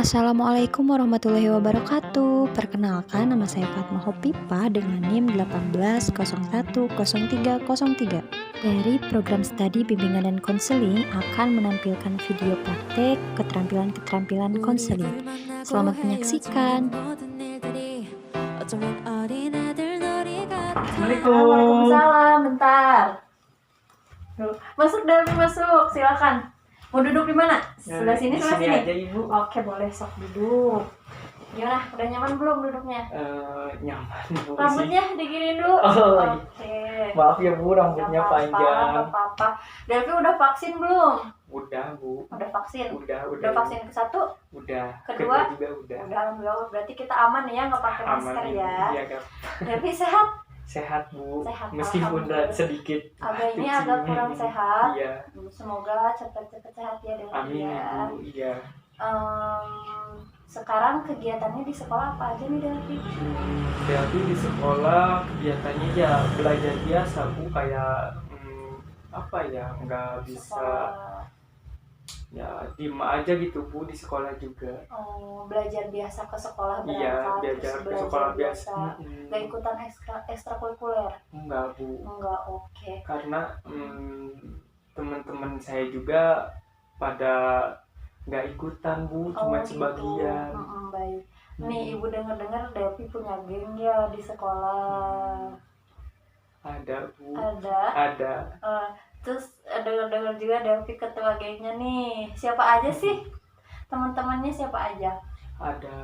Assalamualaikum warahmatullahi wabarakatuh. Perkenalkan, nama saya Fatma Hopipa dengan NIM 18010303. Dari program studi bimbingan dan konseling akan menampilkan video praktek keterampilan-keterampilan konseling. Selamat menyaksikan. Assalamualaikum. Waalaikumsalam. Bentar. Masuk, silakan. Mau duduk di mana? Sebelah sini, sebelah sini aja, Ibu. Oke, boleh, sok duduk. Gimana? Udah nyaman belum duduknya? Nyaman, Bu. Rambutnya diginiin dulu. Oke. Maaf ya, Bu, rambutnya panjang. Gak apa-apa. Delvi udah vaksin belum? Udah, Bu. Udah vaksin. Udah. Udah vaksin ke-1? Udah. Kedua juga udah. Udah, alhamdulillah. Berarti kita aman ya, nggak pakai masker ya. Iya, Kak. Delvi sehat? Sehat, Bu. Sehat, Meskipun sedikit agak kurang sehat. Iya. Semoga cepat-cepat sehat ya, Delvi. Amin, Ya. Bu. Iya. Sekarang kegiatannya di sekolah apa aja nih, Delvi? Delvi di sekolah kegiatannya ya belajar biasa, Bu. Kayak apa ya, nggak bisa Sekolah. Ya diem aja gitu, Bu, di sekolah juga. Belajar biasa ke sekolah berangkat. Iya, belajar ke sekolah biasa. Gak ikutan ekstrakurikuler? Enggak, Bu. Enggak, oke. Karena teman-teman saya juga pada nggak ikutan, Bu, cuma sebagian. Baik. Nih, Ibu dengar-dengar Delvi punya geng ya di sekolah. Ada, Bu. Ada. Terus dengar-dengar juga Delvi ketua gengnya nih. Siapa aja sih? Teman-temannya siapa aja? Ada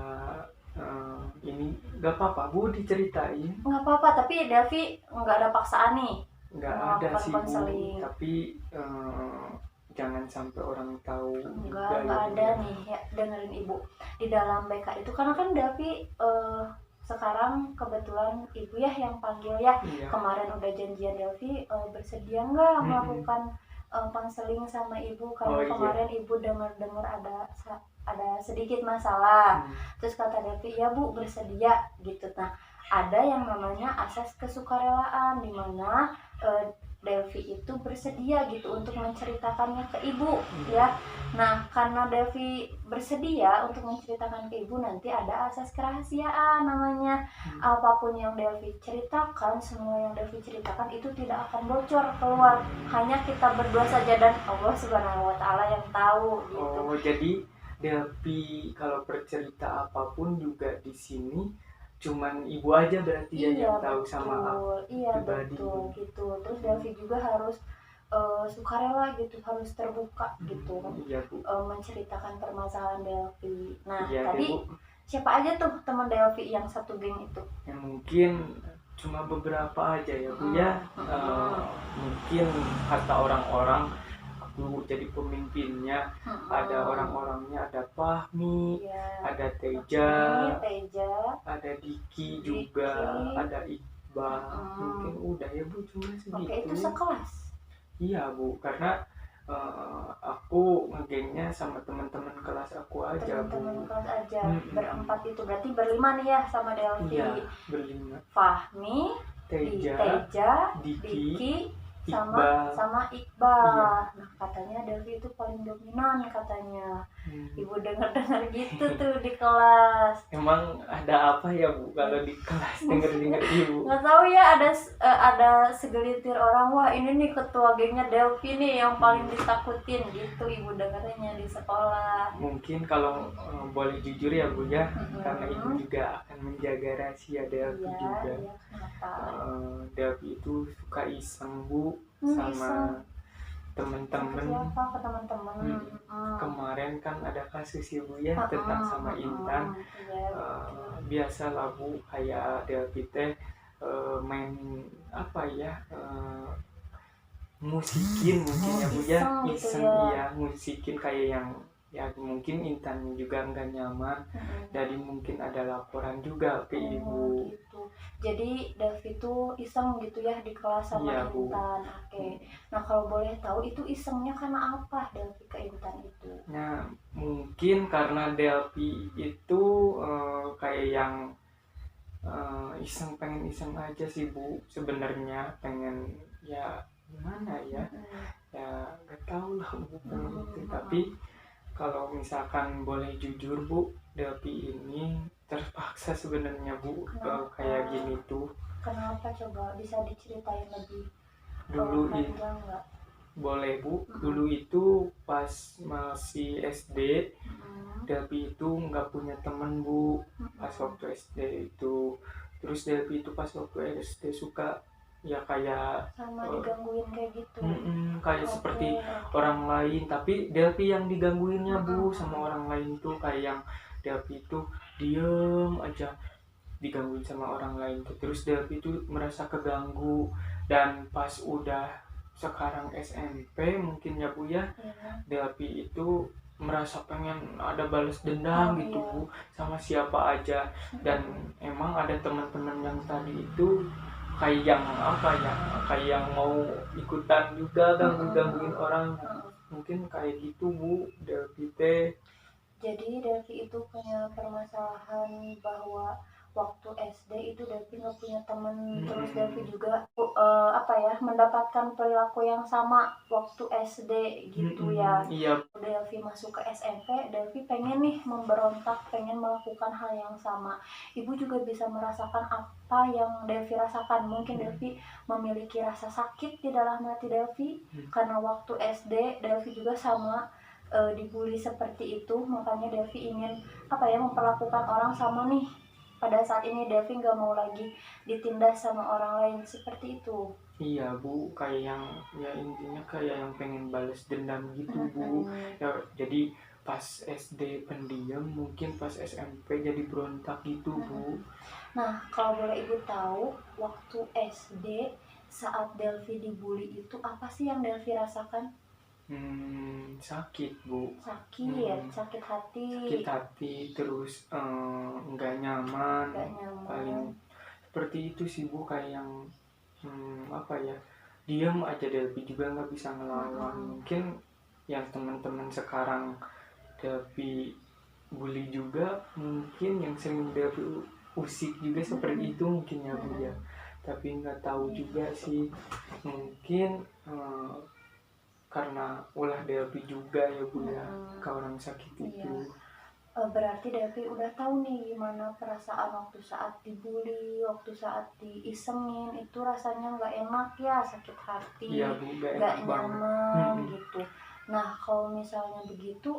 ini nggak apa-apa, Bu, diceritain. Nggak apa-apa, tapi Delvi nggak ada paksaan nih. Nggak ada sih, Bu. Konseling. Tapi jangan sampai orang tahu. Nggak ada nih ya, dengerin Ibu. Di dalam BK itu karena kan Delvi sekarang kebetulan Ibu ya yang panggil ya. Iya. Kemarin udah janjian Delvi bersedia nggak melakukan konseling sama Ibu karena kemarin Ibu dengar ada sedikit masalah. Terus kata Delvi, ya Bu, bersedia gitu. Nah, ada yang namanya asas kesukarelaan di mana Delvi itu bersedia gitu untuk menceritakannya ke Ibu ya. Nah, karena Delvi bersedia untuk menceritakan ke Ibu, nanti ada asas kerahasiaan namanya. Apapun yang Delvi ceritakan, semua yang Delvi ceritakan itu tidak akan bocor keluar. Hanya kita berdua saja dan Allah Subhanahu wa Ta'ala yang tahu gitu. Jadi Delvi kalau bercerita apapun juga di sini cuman Ibu aja berarti yang tahu sama aku. Iya, betul gitu. Terus Delvi juga harus sukarela gitu, harus terbuka gitu kan. Iya, Bu. Menceritakan permasalahan Delvi. Nah, iya, tadi Bu. Siapa aja tuh teman Delvi yang satu geng itu? Ya mungkin cuma beberapa aja ya, Bu ya. Mungkin kata orang-orang aku jadi pemimpinnya. Ada orang-orangnya, ada Fahmi, ada Teja, ada Diki juga, ada Iqbal. Mungkin udah ya, Bu, cuma segitu. Oke, itu sekelas? Iya, Bu, karena aku ngegengnya sama teman-teman kelas aku aja, Bu. Teman-teman kelas aja, berempat itu berarti berlima nih ya sama Delvi. Iya, berlima. Fahmi, Teja, Diki, sama Iqbal. Iya. Nah, katanya Delvi itu paling dominan katanya. Ibu dengar gitu tuh di kelas. Emang ada apa ya, Bu, kalau di kelas denger Ibu? Nggak tahu ya, ada segelintir orang, wah ini nih ketua gengnya Delvi nih yang paling ditakutin gitu Ibu dengarnya di sekolah. Mungkin kalau boleh jujur ya, Bu ya, karena Ibu juga akan menjaga rahasia Delvi juga. Iya, kenapa? Delvi itu suka iseng, Bu, sama teman-teman. Siapa ke teman-teman? Kemarin kan ada kasus ya, Bu ya, tentang sama Intan. Biasalah, Bu, kayak Delvi teh main apa ya, musikin mungkin ya, Bu ya, iseng gitu ya. Iya, musikin kayak yang ya mungkin Intan juga nggak nyaman. Jadi mungkin ada laporan juga ke Ibu. Gitu. Jadi Delvi tuh iseng gitu ya di kelas sama Intan. Oke. Nah, kalau boleh tahu itu isengnya karena apa Delvi ke Intan itu? Nah, mungkin karena Delvi itu kayak yang pengen iseng aja sih, Bu. Sebenarnya pengen ya gimana ya, ya nggak tahu lah, Bu, gitu. Tapi Kalau misalkan boleh jujur Bu, Delpi ini terpaksa sebenarnya Bu, kayak gini tuh. Kenapa coba bisa diceritain lebih Dulu panjang nggak? boleh Bu, dulu itu pas masih SD, Delpi itu nggak punya temen Bu, pas waktu SD itu. Terus Delpi itu pas waktu SD suka ya kayak sama digangguin kayak gitu. Kayak seperti orang lain, tapi Delpi yang digangguinnya Bu sama orang lain tuh, kayak yang Delpi itu diem aja digangguin sama orang lain tuh. Terus Delpi itu merasa keganggu, dan pas udah sekarang SMP mungkin ya Bu ya, Delpi itu merasa pengen ada balas dendam gitu Bu, sama siapa aja. Dan emang ada teman-teman yang tadi itu kayak yang apa ya, kayak yang mau ikutan juga gangguin orang, mungkin kayak gitu Bu Delpi teh. Jadi Delvi itu punya permasalahan bahwa waktu SD itu Delvi nggak punya teman. Terus Delvi juga mendapatkan perilaku yang sama waktu SD gitu ya. Iya. Delvi masuk ke SMP, Delvi pengen nih memberontak, pengen melakukan hal yang sama. Ibu juga bisa merasakan apa yang Delvi rasakan. Mungkin Delvi memiliki rasa sakit di dalam hati Delvi karena waktu SD Delvi juga sama dibully seperti itu. Makanya Delvi ingin memperlakukan orang sama nih. Pada saat ini Delvi nggak mau lagi ditindas sama orang lain seperti itu. Iya Bu, kayak yang ya intinya kayak yang pengen balas dendam gitu Bu. Ya, jadi pas SD pendiam, mungkin pas SMP jadi berontak gitu Bu. Nah, kalau boleh Ibu tahu, waktu SD saat Delvi dibully itu apa sih yang Delvi rasakan? Sakit Bu. Sakit hati, terus nggak nyaman. Paling seperti itu sih Bu, kayak yang diam aja. Delpi juga nggak bisa ngelawan. Mungkin yang teman-teman sekarang Delpi bully juga, mungkin yang sering Delpi usik juga seperti itu mungkin ya Bu ya. Tapi nggak tahu juga sih, mungkin karena ulah Delpi juga ya Bu ya, ke orang sakit itu. Berarti Delvi udah tahu nih gimana perasaan waktu saat dibully, waktu saat diisengin, itu rasanya nggak enak ya, sakit hati, nggak nyaman gitu. Nah, kalau misalnya begitu,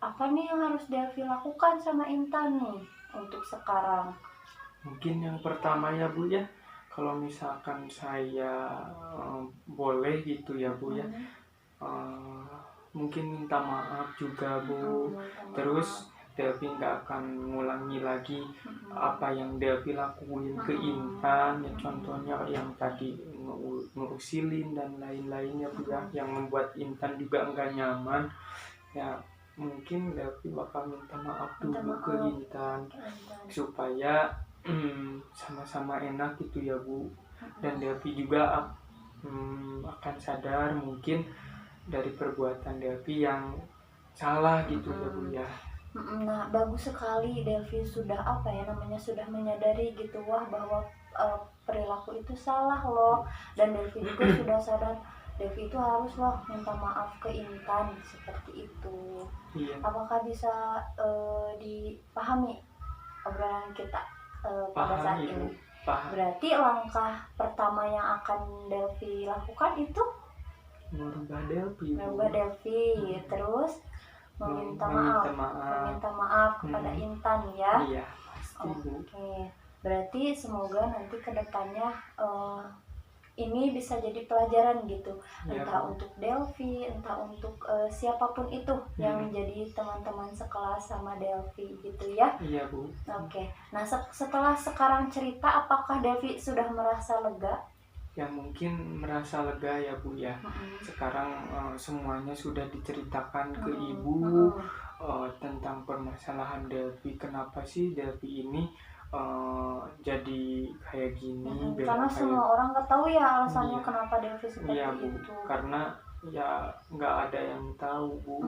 apa nih yang harus Delvi lakukan sama Intan nih untuk sekarang? Mungkin yang pertama ya Bu ya, kalau misalkan saya boleh gitu ya Bu ya, mungkin minta maaf juga Bu. Terus Delvi nggak akan ngulangi lagi apa yang Delvi lakuin ke Intan ya, contohnya yang tadi ngurusilin dan lain-lainnya Bu ya, yang membuat Intan juga nggak nyaman ya. Mungkin Delvi bakal minta maaf dulu ke Intan supaya sama-sama enak gitu ya Bu. Dan Delvi juga akan sadar mungkin dari perbuatan Delvi yang salah gitu ya Bu ya. Nah, bagus sekali Delvi sudah sudah menyadari gitu bahwa perilaku itu salah loh, dan Delvi juga sudah sadar Delvi itu harus loh minta maaf ke Intan seperti itu. Iya. Apakah bisa dipahami obrolan kita pada saat ini? Berarti langkah pertama yang akan Delvi lakukan itu merubah Delvi, terus meminta maaf kepada Intan ya. Iya, pasti Bu. Oke. Berarti semoga nanti kedepannya ini bisa jadi pelajaran gitu, entah untuk Delvi, entah untuk siapapun itu yang menjadi teman-teman sekelas sama Delvi gitu ya. Iya Bu. Oke. Nah, setelah sekarang cerita, apakah Delvi sudah merasa lega? Ya mungkin merasa lega ya Bu ya. Sekarang semuanya sudah diceritakan ke Ibu tentang permasalahan Delvi. Kenapa sih Delvi ini jadi kayak gini? Karena semua orang nggak tahu ya alasannya kenapa Delvi seperti itu. Karena ya nggak ada yang tahu Bu.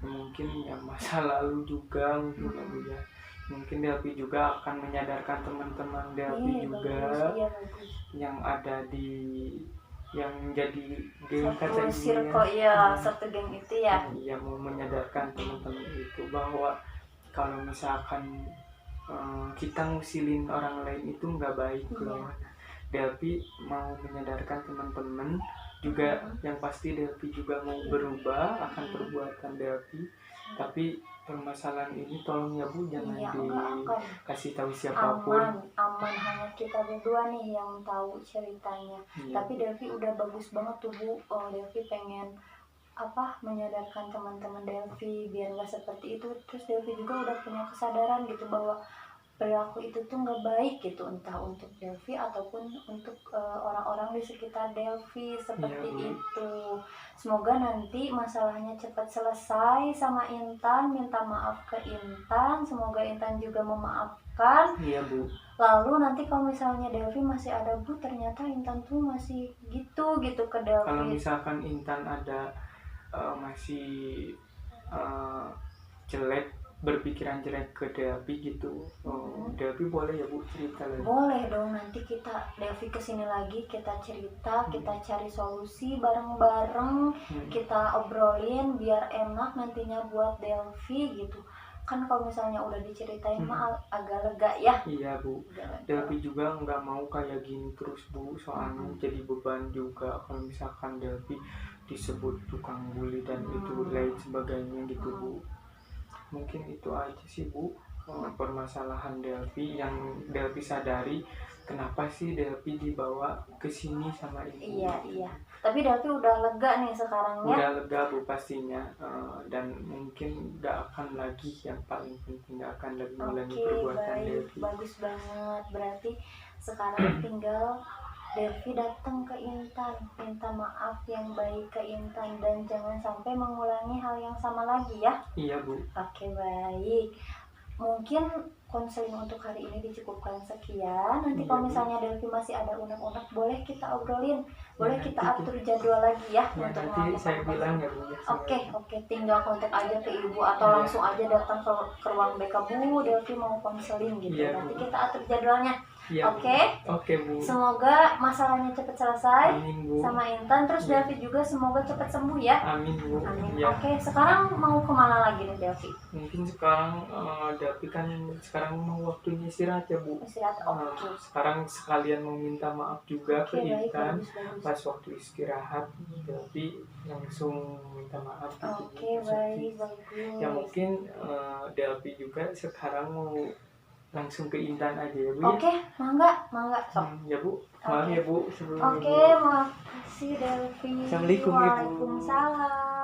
Mungkin ya masa lalu juga mungkin ya Bu ya. Mungkin Delvi juga akan menyadarkan teman-teman Delvi juga bagus. Yang ada di yang jadi geng satu kata circle ya, satu geng itu ya. Iya, mau menyadarkan teman-teman itu bahwa kalau misalkan kita ngusilin orang lain itu nggak baik loh. Delphi mau menyadarkan teman-teman juga, yang pasti Delphi juga mau berubah akan perbuatan Delphi. Tapi permasalahan ini tolong ya Bu, jangan dikasih tahu siapapun. Aman hanya kita berdua nih yang tahu ceritanya. Tapi Delphi udah bagus banget tuh Bu. Delphi pengen menyadarkan teman-teman Delphi biar nggak seperti itu. Terus Delphi juga udah punya kesadaran gitu bahwa perilaku itu tuh nggak baik gitu, entah untuk Delphi ataupun untuk orang-orang di sekitar Delphi seperti itu. Semoga nanti masalahnya cepat selesai sama Intan, minta maaf ke Intan, semoga Intan juga memaafkan. Iya Bu. Lalu nanti kalau misalnya Delphi masih ada Bu, ternyata Intan tuh masih gitu ke Delphi. Kalau misalkan Intan ada masih jelek, berpikiran jelek ke Delphi gitu, Delphi boleh ya Bu cerita lagi? Boleh dong, nanti Delphi kesini lagi, kita cerita, kita cari solusi bareng-bareng, kita obrolin biar enak nantinya buat Delphi gitu. Kan kalau misalnya udah diceritain mah agak lega ya. Iya Bu, Delphi juga nggak mau kayak gini terus Bu, soalnya jadi beban juga kalau misalkan Delphi disebut tukang bully dan itu lain sebagainya gitu Bu. Mungkin itu aja sih Bu, permasalahan Delphi yang Delphi sadari. Kenapa sih Delphi dibawa ke sini sama Ibu? Iya. Tapi Delphi udah lega nih sekarang ya. Udah lega Bu pastinya, dan mungkin gak akan lagi, yang paling penting gak akan lagi mengulangi perbuatan Delphi. Bagus banget. Berarti sekarang tinggal Delphi datang ke Intan, minta maaf yang baik ke Intan dan jangan sampai mengulangi hal yang sama lagi ya. Iya Bu. Oke, baik. Mungkin konseling untuk hari ini dicukupkan sekian. Nanti kalau misalnya Delphi masih ada unek-unek, boleh kita obrolin, boleh kita atur jadwal lagi ya untuk nanti saya bilang ya Bu. Oke, tinggal kontak aja ke Ibu atau langsung aja datang ke ruang BK Bu, Delphi mau konseling gitu. Nanti kita atur jadwalnya. Oke Bu. Semoga masalahnya cepat selesai. Amin Bu. Sama Intan, terus Delphi juga semoga cepat sembuh ya. Amin Bu. Oke, sekarang mau kemana lagi nih Delphi? Mungkin sekarang Delphi kan sekarang mau waktunya istirahat ya Bu. Sekarang sekalian mau minta maaf juga ke Intan. Pas waktu istirahat Delphi langsung minta maaf gitu. Bagus. Ya mungkin Delphi juga sekarang mau langsung ke Intan aja ya Bu. Mangga sok. Ya Bu, maaf ya Bu. Makasih Delphi. Assalamualaikum Ibu. Waalaikumsalam.